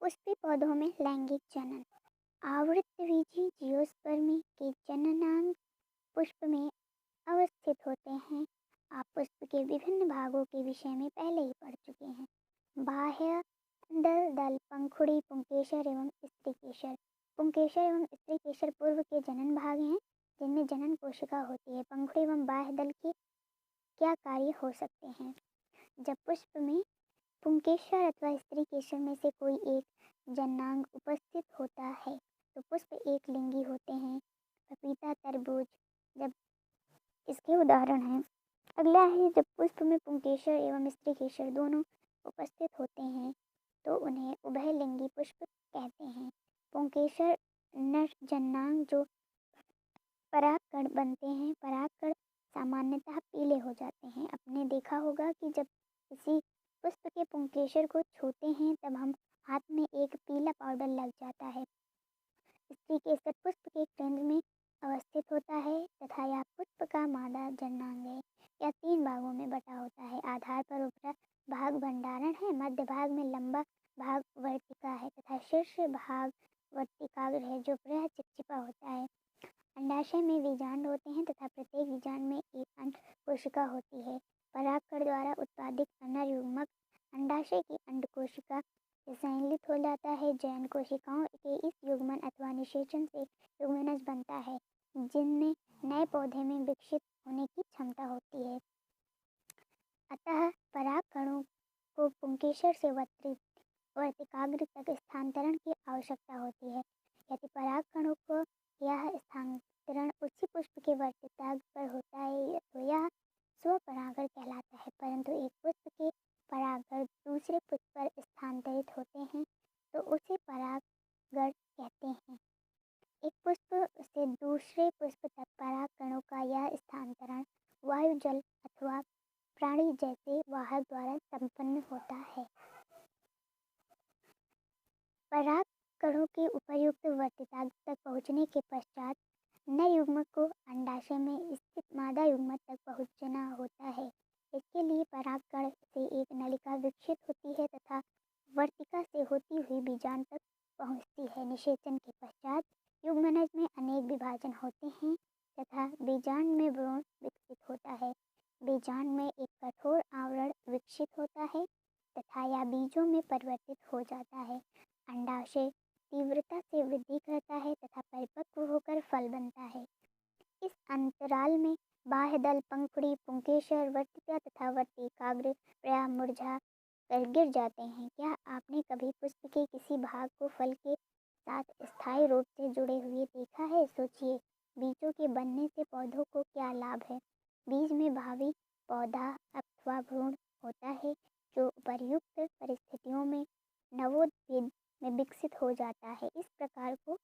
पुष्पीय पौधों में लैंगिक जनन। आवृतबीजी जियोस्पर्मी के जननांग पुष्प में अवस्थित होते हैं। आप पुष्प के विभिन्न भागों के विषय में पहले ही पढ़ चुके हैं। बाह्य दल, पंखुड़ी, पुंकेसर एवं स्त्रीकेसर। पुंकेसर एवं स्त्रीकेसर पूर्व के जनन भाग हैं जिनमें जनन कोशिका होती है। पंखुड़ी एवं बाह्य दल के क्या कार्य हो सकते हैं? जब पुष्प में पुंकेसर अथवा स्त्रीकेसर में से कोई एक जननांग उपस्थित होता है तो पुष्प एक लिंगी होते हैं। पपीता, तरबूज जब इसके उदाहरण हैं। अगला है, जब पुष्प में पुंकेसर एवं स्त्रीकेसर दोनों उपस्थित होते हैं तो उन्हें उभयलिंगी पुष्प कहते हैं। पुंकेसर नर जननांग जो परागकण बनते हैं। परागकण सामान्यतः पीले हो जाते हैं। आपने देखा होगा कि जब किसी पुष्प के पुंकेसर को छूते हैं तब हम हाथ में एक पीला पाउडर लग जाता है। स्त्रीकेसर पुष्प के केंद्र में अवस्थित होता है तथा यह पुष्प का मादा जननांग है। यह 3 भागों में बटा होता है। आधार पर ऊपरी भाग भंडारण है, मध्य भाग में लंबा भाग वर्तिका है तथा शीर्ष भाग वर्तिकाग्र है जो प्रायः चिपचिपा होता है। अंडाशय में बीजांड होते हैं तथा प्रत्येक बीजांड में एक अंड कोशिका होती है। परागकण द्वारा उत्पादित नर युग्मक अंडाशय की अंड कोशिका से संलयित हो जाता है। जयन कोशिकाओं के इस युग्मन अथवा निषेचन से युग्मनज बनता है जिनमें नए पौधे में विकसित होने की क्षमता होती है। अतः परागकणों को पुंकेसर से वर्तिकाग्र तक स्थानांतरण की आवश्यकता होती है। यदि परागकणों को यह स्थानांतरण उसी पुष्प के वर्तिकाग्र पर होता है तो यह स्वपरागण कहलाता है। परंतु एक पुष्प के परागण दूसरे पुष्प पर स्थानांतरित होते हैं तो उसे परागण कहते हैं। एक पुष्प से दूसरे पुष्प तक परागकणों का यह स्थानांतरण वायु, जल अथवा प्राणी जैसे वाहक द्वारा संपन्न होता है। परागकणों के उपयुक्त वर्तिकाग्र तक पहुँचने के पश्चात नर युग्मक को अंडाशय में स्थित मादा युग्मक तक पहुँचना होता है। इसके लिए परागकण से एक नलिका विकसित होती है तथा वर्तिका से होती हुई बीजांड तक पहुँचती है। निषेचन के पश्चात युग्मनज में अनेक विभाजन होते हैं तथा बीजांड में भ्रूण विकसित होता है। बीजांड में एक कठोर आवरण विकसित होता है तथा यह बीजों में परिवर्तित हो जाता है। अंडाशय तीव्रता से वृद्धि करता है तथा परिपक्व होकर फल बनता है। इस अंतराल में बाह्य दल, पंखुड़ी, पुंकेसर, वर्तिका तथा वर्तिकाग्र प्रायः मुरझा कर गिर जाते हैं। क्या आपने कभी पुष्प के किसी भाग को फल के साथ स्थायी रूप से जुड़े हुए देखा है? सोचिए, बीजों के बनने से पौधों को क्या लाभ है? बीज में भावी पौधा अथवा भ्रूण होता है जो उपर्युक्त परिस्थितियों में नवोद्भिद में विकसित हो जाता है। इस प्रकार को